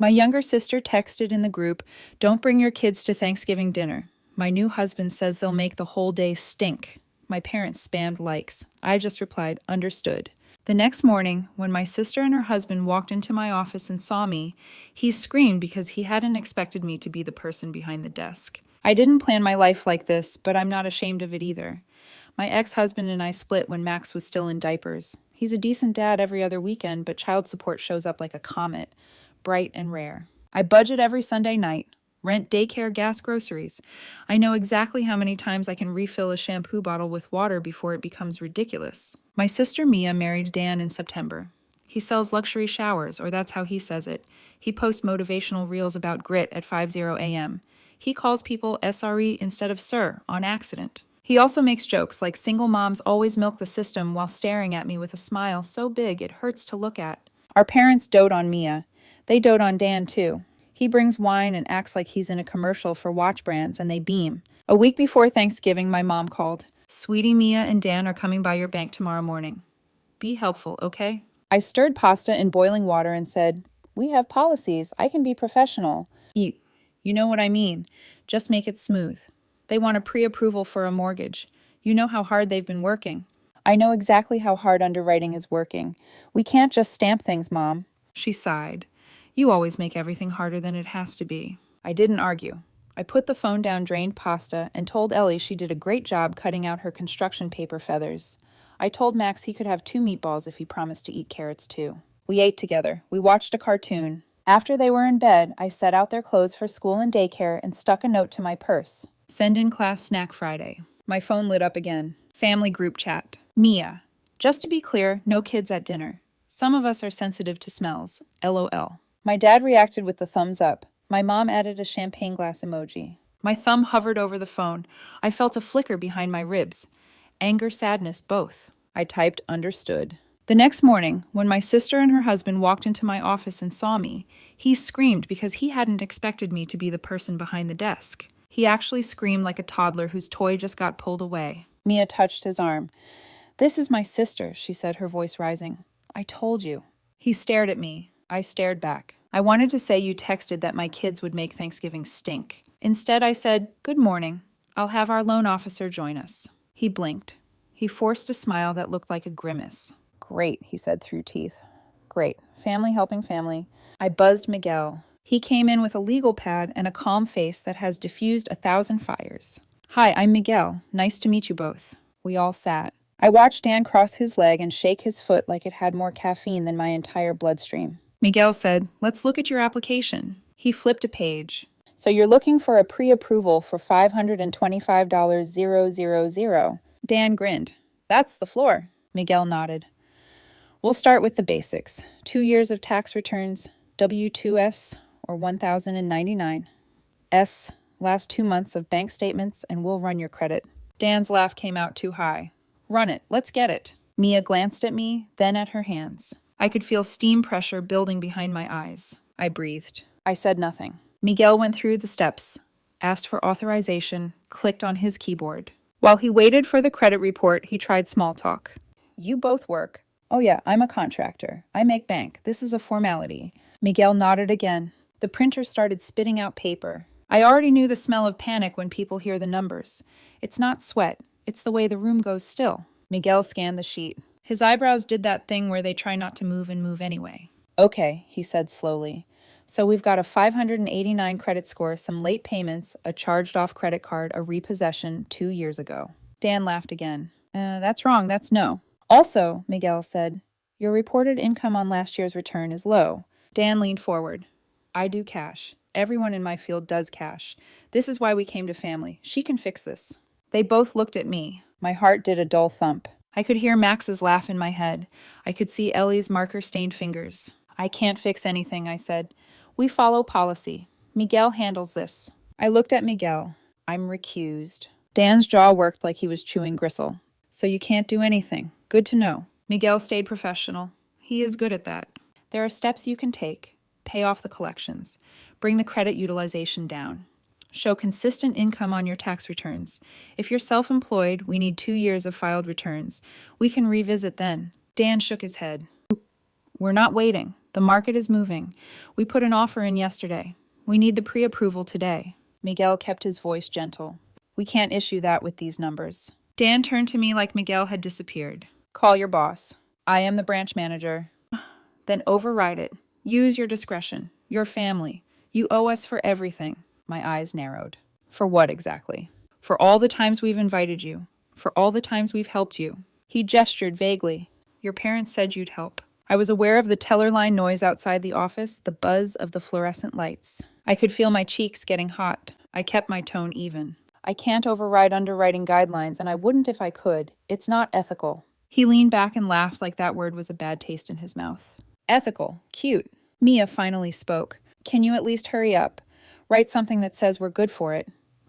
My younger sister texted in the group, "Don't bring your kids to Thanksgiving dinner. My new husband says they'll make the whole day stink." My parents spammed likes. I just replied, "Understood." The next morning, when my sister and her husband walked into my office and saw me, he screamed because he hadn't expected me to be the person behind the desk. I didn't plan my life like this, but I'm not ashamed of it either. My ex-husband and I split when Max was still in diapers. He's a decent dad every other weekend, but child support shows up like a comet, bright and rare. I budget every Sunday night. Rent, daycare, gas, groceries. I know exactly how many times I can refill a shampoo bottle with water before it becomes ridiculous. My sister Mia married Dan in September. He sells luxury showers, or that's how he says it. He posts motivational reels about grit at 5:00 a.m. He calls people SRE instead of sir on accident. He also makes jokes like single moms always milk the system while staring at me with a smile so big it hurts to look at. Our parents dote on Mia. They dote on Dan too. He brings wine and acts like he's in a commercial for watch brands, and they beam. A week before Thanksgiving, my mom called. "Sweetie, Mia and Dan are coming by your bank tomorrow morning. Be helpful, okay?" I stirred pasta in boiling water and said, "We have policies. I can be professional." You know what I mean. Just make it smooth. They want a pre-approval for a mortgage. You know how hard they've been working. I know exactly how hard underwriting is working. We can't just stamp things, Mom. She sighed. You always make everything harder than it has to be. I didn't argue. I put the phone down, drained pasta, and told Ellie she did a great job cutting out her construction paper feathers. I told Max he could have 2 meatballs if he promised to eat carrots too. We ate together. We watched a cartoon. After they were in bed, I set out their clothes for school and daycare and stuck a note to my purse. Send in class snack Friday. My phone lit up again. Family group chat. Mia. Just to be clear, no kids at dinner. Some of us are sensitive to smells. LOL. My dad reacted with the thumbs up. My mom added a champagne glass emoji. My thumb hovered over the phone. I felt a flicker behind my ribs. Anger, sadness, both. I typed understood. The next morning, when my sister and her husband walked into my office and saw me, he screamed because he hadn't expected me to be the person behind the desk. He actually screamed like a toddler whose toy just got pulled away. Mia touched his arm. "This is my sister," she said, her voice rising. "I told you." He stared at me. I stared back. I wanted to say you texted that my kids would make Thanksgiving stink. Instead, I said, "Good morning. I'll have our loan officer join us." He blinked. He forced a smile that looked like a grimace. "Great," he said through teeth. "Great. Family helping family." I buzzed Miguel. He came in with a legal pad and a calm face that has diffused 1,000 fires. "Hi, I'm Miguel. Nice to meet you both." We all sat. I watched Dan cross his leg and shake his foot like it had more caffeine than my entire bloodstream. Miguel said, "Let's look at your application." He flipped a page. "So you're looking for a pre-approval for $525,000. Dan grinned. "That's the floor." Miguel nodded. "We'll start with the basics. 2 years of tax returns, W-2S or 1099. S, last 2 months of bank statements, and we'll run your credit." Dan's laugh came out too high. "Run it. Let's get it." Mia glanced at me, then at her hands. I could feel steam pressure building behind my eyes. I breathed. I said nothing. Miguel went through the steps, asked for authorization, clicked on his keyboard. While he waited for the credit report, he tried small talk. "You both work." "Oh yeah, I'm a contractor. I make bank. This is a formality." Miguel nodded again. The printer started spitting out paper. I already knew the smell of panic when people hear the numbers. It's not sweat. It's the way the room goes still. Miguel scanned the sheet. His eyebrows did that thing where they try not to move and move anyway. "Okay," he said slowly. "So we've got a 589 credit score, some late payments, a charged-off credit card, a repossession 2 years ago." Dan laughed again. That's wrong. That's no." "Also," Miguel said, "your reported income on last year's return is low." Dan leaned forward. "I do cash. Everyone in my field does cash. This is why we came to family. She can fix this." They both looked at me. My heart did a dull thump. I could hear Max's laugh in my head. I could see Ellie's marker-stained fingers. "I can't fix anything," I said. "We follow policy. Miguel handles this." I looked at Miguel. I'm recused. Dan's jaw worked like he was chewing gristle. "So you can't do anything. Good to know." Miguel stayed professional. He is good at that. "There are steps you can take. Pay off the collections. Bring the credit utilization down. Show consistent income on your tax returns. If you're self-employed, we need 2 years of filed returns. We can revisit then." Dan shook his head. "We're not waiting. The market is moving. We put an offer in yesterday. We need the pre-approval today. Miguel kept his voice gentle. We can't issue that with these numbers. Dan turned to me like Miguel had disappeared. Call your boss. I am the branch manager. Then override it. Use your discretion. Your family. You owe us for everything. My eyes narrowed. For what exactly? For all the times we've invited you. For all the times we've helped you. He gestured vaguely. Your parents said you'd help. I was aware of the teller line noise outside the office, the buzz of the fluorescent lights. I could feel my cheeks getting hot. I kept my tone even. I can't override underwriting guidelines, and I wouldn't if I could. It's not ethical. He leaned back and laughed like that word was a bad taste in his mouth. Ethical. Cute. Mia finally spoke. Can you at least hurry up? Write something that says we're good for it.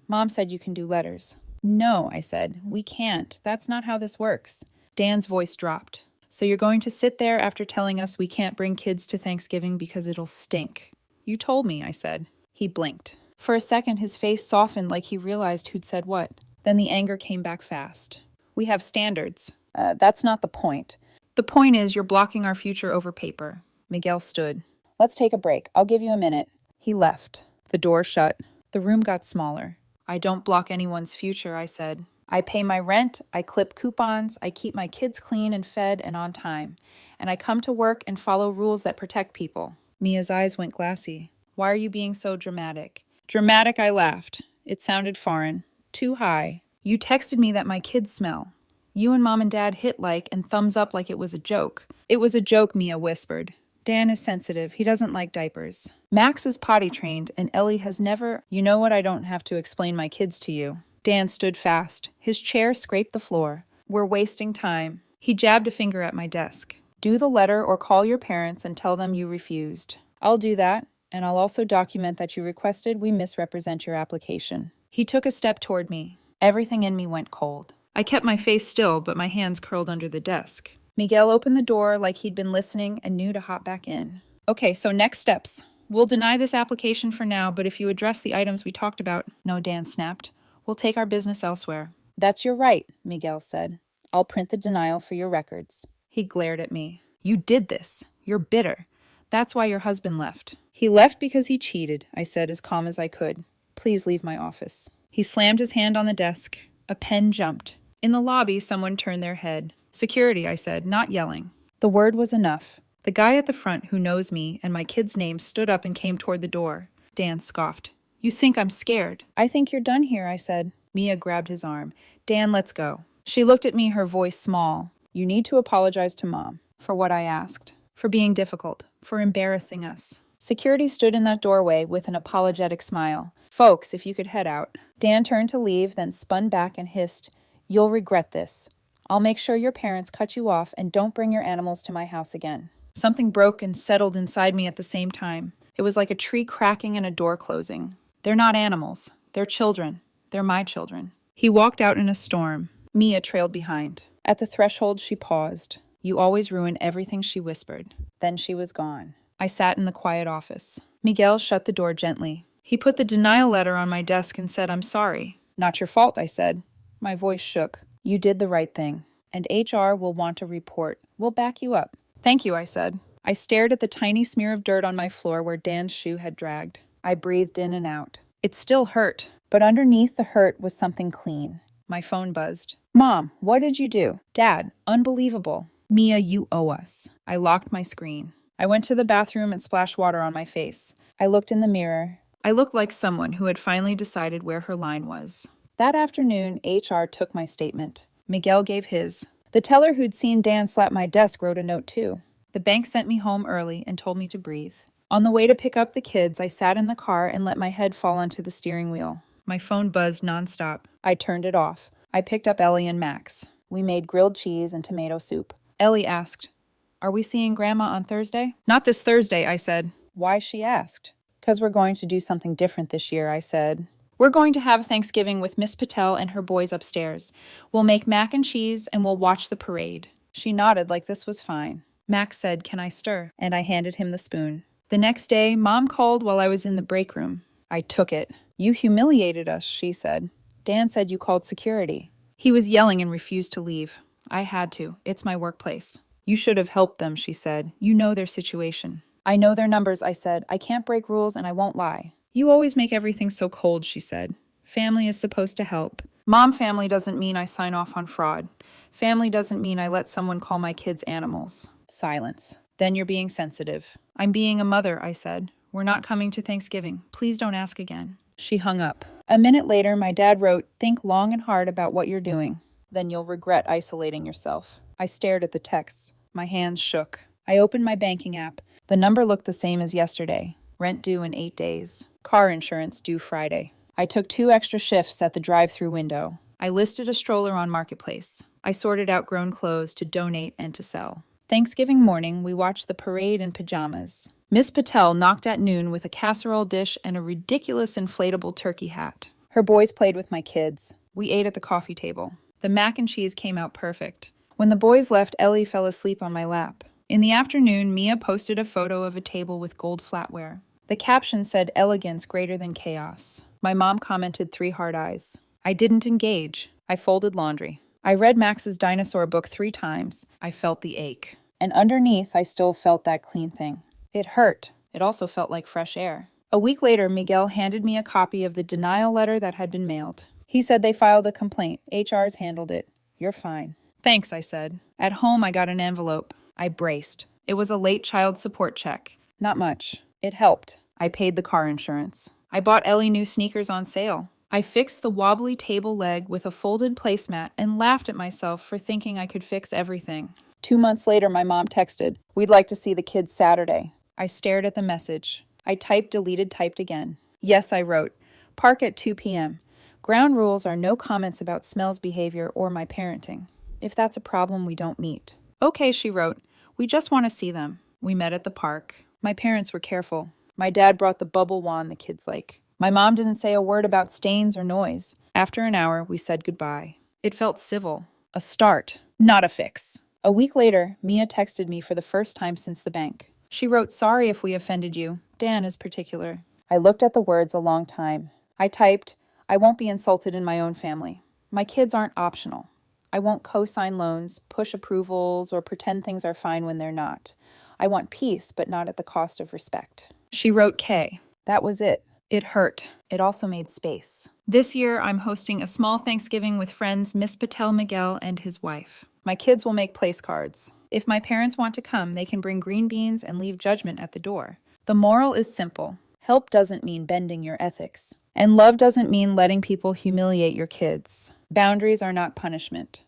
Mom said you can do letters. No, I said. We can't. That's not how this works. Dan's voice dropped. So you're going to sit there after telling us we can't bring kids to Thanksgiving because it'll stink. You told me, I said. He blinked. For a second, his face softened like he realized who'd said what. Then the anger came back fast. We have standards. That's not the point. The point is you're blocking our future over paper. Miguel stood. Let's take a break. I'll give you a minute. He left. The door shut. The room got smaller. I don't block anyone's future, I said. I pay my rent, I clip coupons, I keep my kids clean and fed and on time. And I come to work and follow rules that protect people. Mia's eyes went glassy. Why are you being so dramatic? Dramatic, I laughed. It sounded foreign. Too high. You texted me that my kids smell. You and Mom and Dad hit like and thumbs up like it was a joke. It was a joke, Mia whispered. Dan is sensitive. He doesn't like diapers. Max is potty trained and Ellie has never... You know what? I don't have to explain my kids to you. Dan stood fast. His chair scraped the floor. We're wasting time. He jabbed a finger at my desk. Do the letter or call your parents and tell them you refused. I'll do that, and I'll also document that you requested we misrepresent your application. He took a step toward me. Everything in me went cold. I kept my face still, but my hands curled under the desk. Miguel opened the door like he'd been listening and knew to hop back in. Okay, so next steps. We'll deny this application for now, but if you address the items we talked about... No, Dan snapped. We'll take our business elsewhere. That's your right, Miguel said. I'll print the denial for your records. He glared at me. You did this. You're bitter. That's why your husband left. He left because he cheated, I said as calm as I could. Please leave my office. He slammed his hand on the desk. A pen jumped. In the lobby, someone turned their head. Security, I said, not yelling. The word was enough. The guy at the front who knows me and my kid's name stood up and came toward the door. Dan scoffed. You think I'm scared. I think you're done here, I said. Mia grabbed his arm. Dan, let's go. She looked at me, her voice small. You need to apologize to Mom. For what I asked. For being difficult. For embarrassing us. Security stood in that doorway with an apologetic smile. Folks, if you could head out. Dan turned to leave, then spun back and hissed, You'll regret this. I'll make sure your parents cut you off and don't bring your animals to my house again. Something broke and settled inside me at the same time. It was like a tree cracking and a door closing. They're not animals. They're children. They're my children. He walked out in a storm. Mia trailed behind. At the threshold, she paused. You always ruin everything, she whispered. Then she was gone. I sat in the quiet office. Miguel shut the door gently. He put the denial letter on my desk and said, I'm sorry. Not your fault, I said. My voice shook. You did the right thing. And HR will want a report. We'll back you up. Thank you, I said. I stared at the tiny smear of dirt on my floor where Dan's shoe had dragged. I breathed in and out. It still hurt, but underneath the hurt was something clean. My phone buzzed. Mom, what did you do? Dad, unbelievable. Mia, you owe us. I locked my screen. I went to the bathroom and splashed water on my face. I looked in the mirror. I looked like someone who had finally decided where her line was. That afternoon, HR took my statement. Miguel gave his. The teller who'd seen Dan slap my desk wrote a note too. The bank sent me home early and told me to breathe. On the way to pick up the kids, I sat in the car and let my head fall onto the steering wheel. My phone buzzed nonstop. I turned it off. I picked up Ellie and Max. We made grilled cheese and tomato soup. Ellie asked, Are we seeing Grandma on Thursday? Not this Thursday, I said. Why, she asked. 'Cause we're going to do something different this year, I said. We're going to have Thanksgiving with Miss Patel and her boys upstairs. We'll make mac and cheese and we'll watch the parade. She nodded like this was fine. Max said, Can I stir? And I handed him the spoon. The next day, Mom called while I was in the break room. I took it. You humiliated us, she said. Dan said you called security. He was yelling and refused to leave. I had to. It's my workplace. You should have helped them, she said. You know their situation. I know their numbers, I said. I can't break rules and I won't lie. You always make everything so cold, she said. Family is supposed to help. Mom family doesn't mean I sign off on fraud. Family doesn't mean I let someone call my kids animals. Silence. Then you're being sensitive. I'm being a mother, I said. We're not coming to Thanksgiving. Please don't ask again. She hung up. A minute later, my dad wrote, think long and hard about what you're doing. Then you'll regret isolating yourself. I stared at the texts. My hands shook. I opened my banking app. The number looked the same as yesterday. Rent due in 8 days. Car insurance due Friday. I took 2 extra shifts at the drive-thru window. I listed a stroller on Marketplace. I sorted outgrown clothes to donate and to sell. Thanksgiving morning, we watched the parade in pajamas. Miss Patel knocked at noon with a casserole dish and a ridiculous inflatable turkey hat. Her boys played with my kids. We ate at the coffee table. The mac and cheese came out perfect. When the boys left, Ellie fell asleep on my lap. In the afternoon, Mia posted a photo of a table with gold flatware. The caption said, elegance greater than chaos. My mom commented 3 hard eyes. I didn't engage. I folded laundry. I read Max's dinosaur book 3 times. I felt the ache. And underneath, I still felt that clean thing. It hurt. It also felt like fresh air. A week later, Miguel handed me a copy of the denial letter that had been mailed. He said they filed a complaint. HR's handled it. You're fine. Thanks, I said. At home, I got an envelope. I braced. It was a late child support check. Not much. It helped. I paid the car insurance. I bought Ellie new sneakers on sale. I fixed the wobbly table leg with a folded placemat and laughed at myself for thinking I could fix everything. 2 months later, my mom texted, we'd like to see the kids Saturday. I stared at the message. I typed, deleted, typed again. Yes, I wrote. Park at 2 p.m. Ground rules are no comments about Smel's behavior or my parenting. If that's a problem, we don't meet. Okay, she wrote. We just want to see them. We met at the park. My parents were careful. My dad brought the bubble wand the kids like. My mom didn't say a word about stains or noise. After an hour, we said goodbye. It felt civil. A start, not a fix. A week later, Mia texted me for the first time since the bank. She wrote, sorry if we offended you. Dan is particular. I looked at the words a long time. I typed, I won't be insulted in my own family. My kids aren't optional. I won't co-sign loans, push approvals, or pretend things are fine when they're not. I want peace, but not at the cost of respect. She wrote K. That was it. It hurt. It also made space. This year, I'm hosting a small Thanksgiving with friends Miss Patel Miguel and his wife. My kids will make place cards. If my parents want to come, they can bring green beans and leave judgment at the door. The moral is simple. Help doesn't mean bending your ethics. And love doesn't mean letting people humiliate your kids. Boundaries are not punishment.